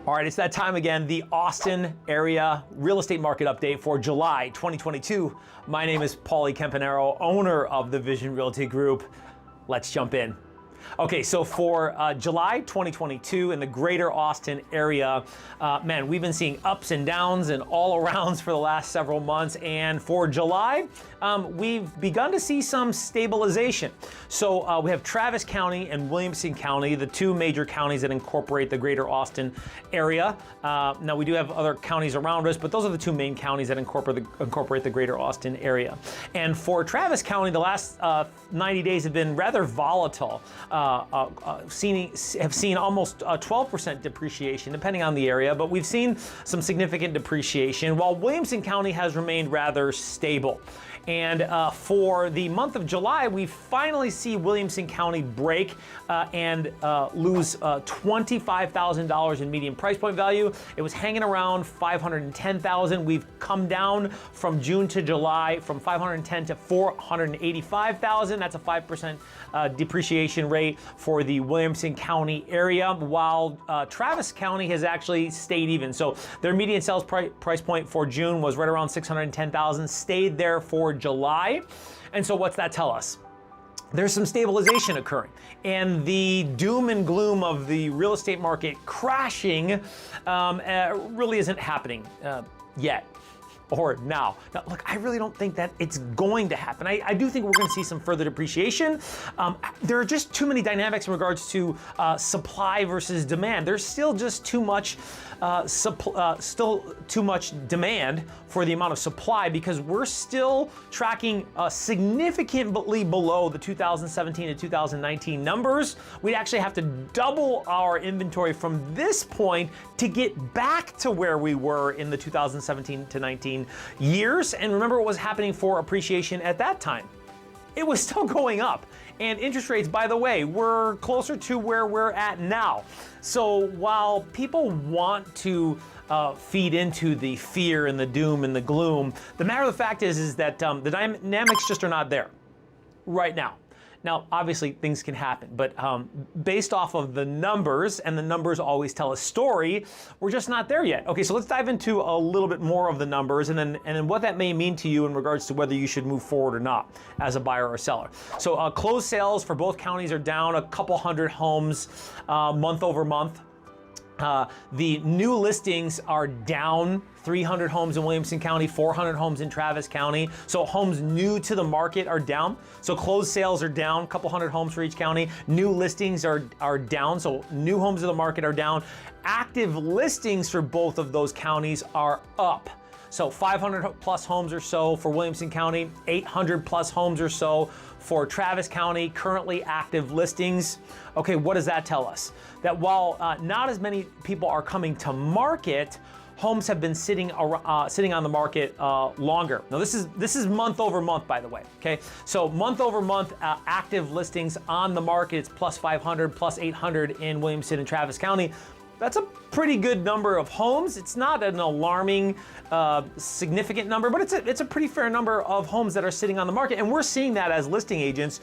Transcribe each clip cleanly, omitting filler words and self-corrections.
All right, it's that time again, the Austin area real estate market update for July 2022. My name is Pauly Campanaro, owner of the Vision Realty Group. Let's jump in. Okay, so for July 2022 in the greater Austin area, man, we've been seeing ups and downs and all arounds for the last several months. And for July, we've begun to see some stabilization. So we have Travis County and Williamson County, the two major counties that incorporate the greater Austin area. Now we do have other counties around us, but those are the two main counties that incorporate the greater Austin area. And for Travis County, the last 90 days have been rather volatile. Have seen almost 12% depreciation, depending on the area, but we've seen some significant depreciation, while Williamson County has remained rather stable. And for the month of July, we finally see Williamson County break and lose $25,000 in median price point value. It was hanging around $510,000. We've come down from June to July from $510,000 to $485,000. That's a 5% depreciation rate for the Williamson County area, while Travis County has actually stayed even. So their median sales price point for June was right around $610,000, stayed there for July. And so what's that tell us? There's some stabilization occurring, and the doom and gloom of the real estate market crashing really isn't happening yet. Or now. Now, look, I really don't think that it's going to happen. I do think we're going to see some further depreciation. There are just too many dynamics in regards to supply versus demand. There's still just too much demand for the amount of supply, because we're still tracking significantly below the 2017 to 2019 numbers. We'd actually have to double our inventory from this point to get back to where we were in the 2017 to 19 years. And remember what was happening for appreciation at that time. It was still going up. And interest rates, by the way, were closer to where we're at now. So while people want to feed into the fear and the doom and the gloom, the matter of the fact is that the dynamics just are not there right now. Now, obviously, things can happen, but based off of the numbers, and the numbers always tell a story, we're just not there yet. Okay, so let's dive into a little bit more of the numbers, and then what that may mean to you in regards to whether you should move forward or not as a buyer or seller. So closed sales for both counties are down a couple hundred homes month over month. The new listings are down 300 homes in Williamson County, 400 homes in Travis County. So homes new to the market are down. So closed sales are down, a couple hundred homes for each county. New listings are down, so new homes to the market are down. Active listings for both of those counties are up. So 500 plus homes or so for Williamson County, 800 plus homes or so for Travis County, currently active listings. Okay, what does that tell us? That while not as many people are coming to market, homes have been sitting on the market longer. Now this is month over month, by the way. Okay, so month over month active listings on the market, it's plus 500, plus 800 in Williamson and Travis County. That's a pretty good number of homes. It's not an alarming, significant number, but it's a pretty fair number of homes that are sitting on the market. And we're seeing that as listing agents.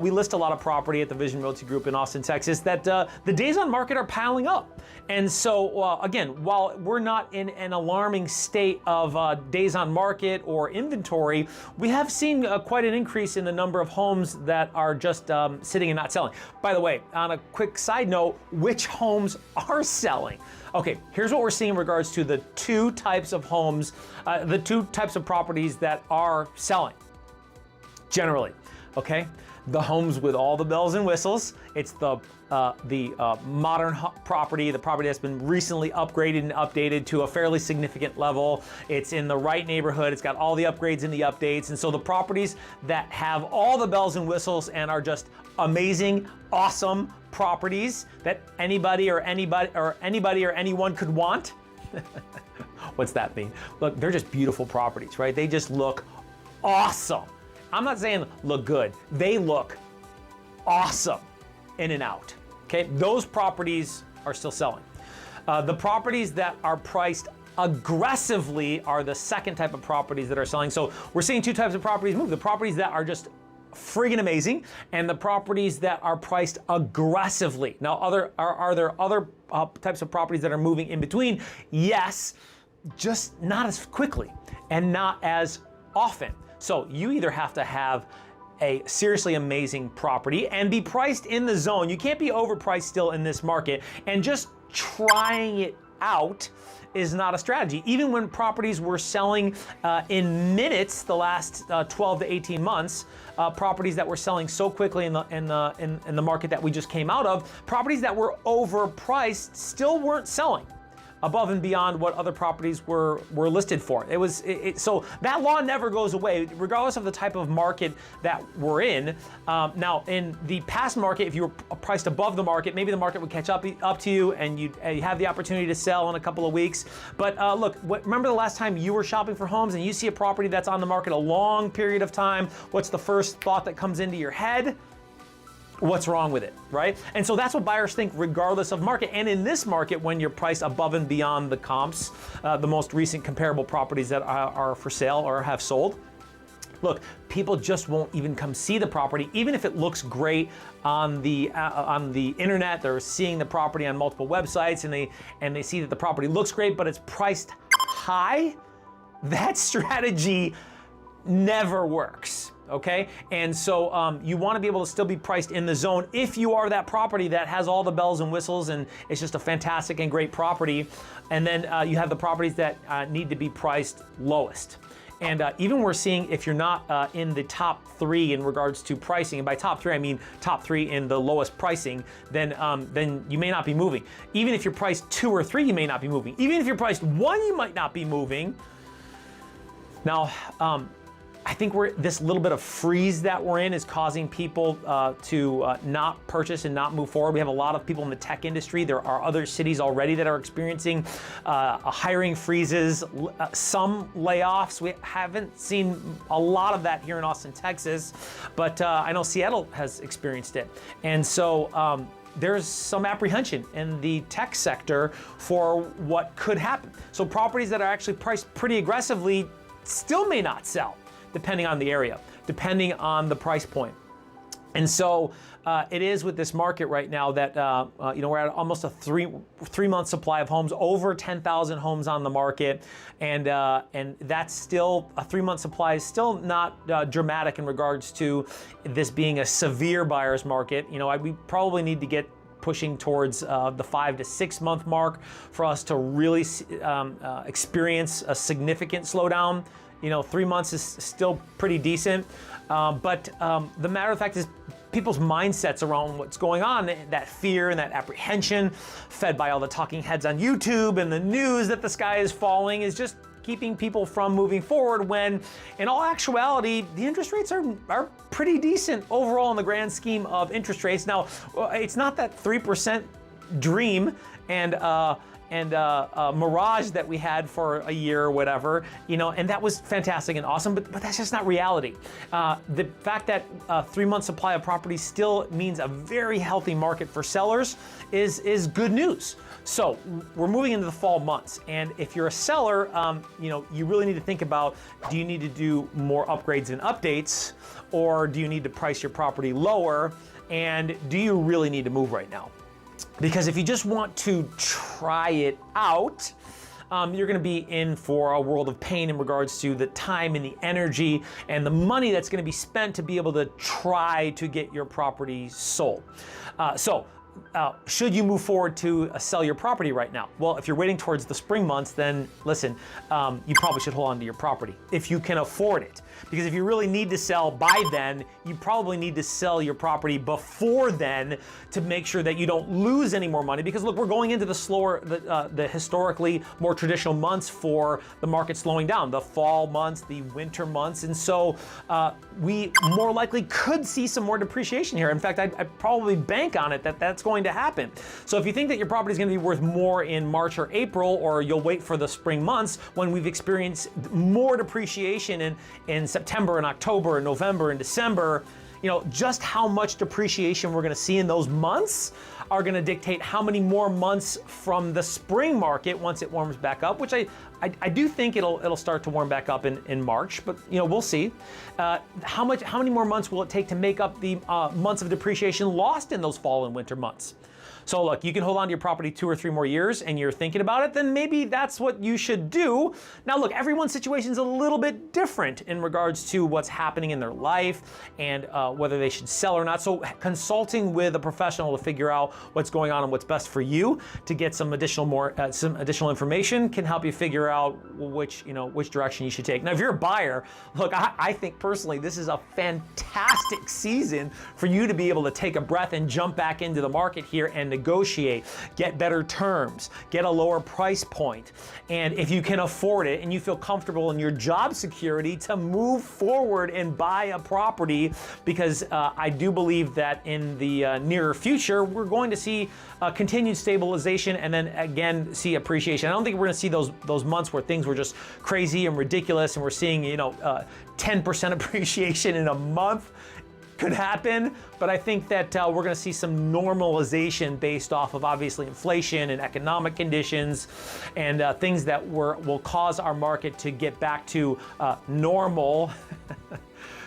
We list a lot of property at the Vision Realty Group in Austin, Texas, that the days on market are piling up. And so, again, while we're not in an alarming state of days on market or inventory, we have seen quite an increase in the number of homes that are just sitting and not selling. By the way, on a quick side note, which homes are selling? Okay, here's what we're seeing in regards to the two types of homes, the two types of properties that are selling generally. Okay, the homes with all the bells and whistles. It's the modern property, the property that's been recently upgraded and updated to a fairly significant level. It's in the right neighborhood. It's got all the upgrades and the updates. And so the properties that have all the bells and whistles and are just amazing, awesome properties that anybody or anyone could want. What's that mean? Look, they're just beautiful properties, right? They just look awesome. I'm not saying look good. They look awesome in and out. Okay, those properties are still selling. The properties that are priced aggressively are the second type of properties that are selling. So we're seeing two types of properties move. The properties that are just friggin' amazing, and the properties that are priced aggressively. Now, are there other types of properties that are moving in between? Yes, just not as quickly and not as often. So you either have to have a seriously amazing property and be priced in the zone. You can't be overpriced still in this market, and just trying it out is not a strategy. Even when properties were selling in minutes the last 12 to 18 months, properties that were selling so quickly in the market that we just came out of, properties that were overpriced still weren't selling above and beyond what other properties were listed for. So that law never goes away, regardless of the type of market that we're in. Now, in the past market, if you were priced above the market, maybe the market would catch up to you and you have the opportunity to sell in a couple of weeks. But look, remember the last time you were shopping for homes and you see a property that's on the market a long period of time, what's the first thought that comes into your head? What's wrong with it, right? And so that's what buyers think regardless of market. And in this market, when you're priced above and beyond the comps, the most recent comparable properties that are for sale or have sold, look, people just won't even come see the property, even if it looks great on the internet. They're seeing the property on multiple websites, and they see that the property looks great, but it's priced high. That strategy never works. Okay, and so you want to be able to still be priced in the zone if you are that property that has all the bells and whistles and it's just a fantastic and great property. And then you have the properties that need to be priced lowest. And even we're seeing, if you're not in the top 3 in regards to pricing, and by top 3 I mean top 3 in the lowest pricing, then you may not be moving. Even if you're priced 2 or 3, you may not be moving. Even if you're priced 1, you might not be moving. Now, I think this little bit of freeze that we're in is causing people to not purchase and not move forward. We have a lot of people in the tech industry. There are other cities already that are experiencing hiring freezes, some layoffs. We haven't seen a lot of that here in Austin, Texas, but I know Seattle has experienced it. And so there's some apprehension in the tech sector for what could happen. So properties that are actually priced pretty aggressively still may not sell, depending on the area, depending on the price point. And so it is with this market right now that we're at almost a three-month supply of homes, over 10,000 homes on the market, and that's still a 3-month supply is still not dramatic in regards to this being a severe buyer's market. We probably need to get pushing towards the 5 to 6 month mark for us to really experience a significant slowdown. 3 months is still pretty decent, but the matter of fact is people's mindsets around what's going on, that fear and that apprehension fed by all the talking heads on YouTube and the news that the sky is falling is just keeping people from moving forward, when in all actuality, the interest rates are pretty decent overall in the grand scheme of interest rates. Now, it's not that 3% dream and mirage that we had for a year or whatever, and that was fantastic and awesome, but that's just not reality. The fact that a 3-month supply of properties still means a very healthy market for sellers is good news. So we're moving into the fall months, and if you're a seller, you really need to think about, do you need to do more upgrades and updates, or do you need to price your property lower, and do you really need to move right now? Because if you just want to try it out, you're going to be in for a world of pain in regards to the time and the energy and the money that's going to be spent to be able to try to get your property sold. Should you move forward to sell your property right now? Well, if you're waiting towards the spring months, then listen, you probably should hold on to your property if you can afford it. Because if you really need to sell by then, you probably need to sell your property before then to make sure that you don't lose any more money. Because look, we're going into the slower, the historically more traditional months for the market slowing down, the fall months, the winter months. And so we more likely could see some more depreciation here. In fact, I'd probably bank on it that that's going to happen. So if you think that your property is going to be worth more in March or April, or you'll wait for the spring months when we've experienced more depreciation in September and October and November and December, just how much depreciation we're going to see in those months are going to dictate how many more months from the spring market once it warms back up, which I do think it'll start to warm back up in March, but we'll see. How many more months will it take to make up the months of depreciation lost in those fall and winter months? So look, you can hold on to your property 2 or 3 more years and you're thinking about it, then maybe that's what you should do. Now look, everyone's situation is a little bit different in regards to what's happening in their life and whether they should sell or not. So consulting with a professional to figure out what's going on and what's best for you to get some additional information can help you figure out which direction you should take. Now, if you're a buyer, look, I think personally this is a fantastic season for you to be able to take a breath and jump back into the market here and negotiate, get better terms, get a lower price point. And if you can afford it and you feel comfortable in your job security, to move forward and buy a property, because I do believe that in the near future, we're going to see continued stabilization and then again see appreciation. I don't think we're going to see those months where things were just crazy and ridiculous and we're seeing 10% appreciation in a month. Could happen, but I think that we're going to see some normalization based off of obviously inflation and economic conditions and things that will cause our market to get back to normal.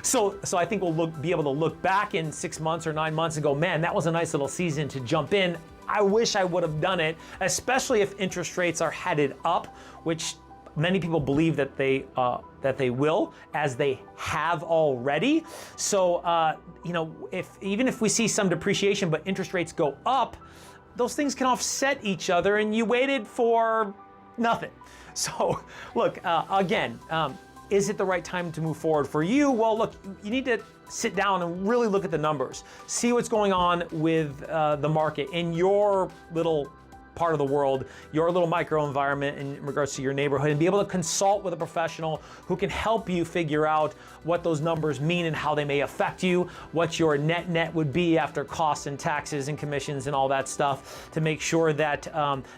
So I think we'll be able to look back in 6 months or 9 months and go, man, that was a nice little season to jump in. I wish I would have done it, especially if interest rates are headed up, which many people believe that they will, as they have already. So, even if we see some depreciation, but interest rates go up, those things can offset each other, and you waited for nothing. So, look, again, is it the right time to move forward for you? Well, look, you need to sit down and really look at the numbers, see what's going on with the market in your little part of the world, your little micro environment in regards to your neighborhood, and be able to consult with a professional who can help you figure out what those numbers mean and how they may affect you, what your net would be after costs and taxes and commissions and all that stuff, to make sure that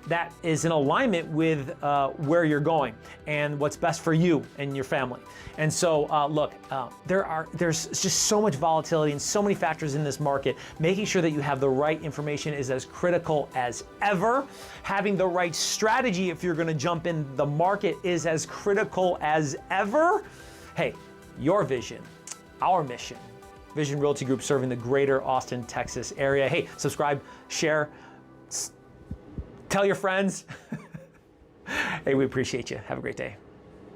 that is in alignment with where you're going and what's best for you and your family. And so look, there's just so much volatility and so many factors in this market. Making sure that you have the right information is as critical as ever. Having the right strategy if you're going to jump in the market is as critical as ever. Hey, your vision, our mission. Vision Realty Group, serving the greater Austin, Texas area. Hey, subscribe, share, tell your friends. Hey, we appreciate you. Have a great day.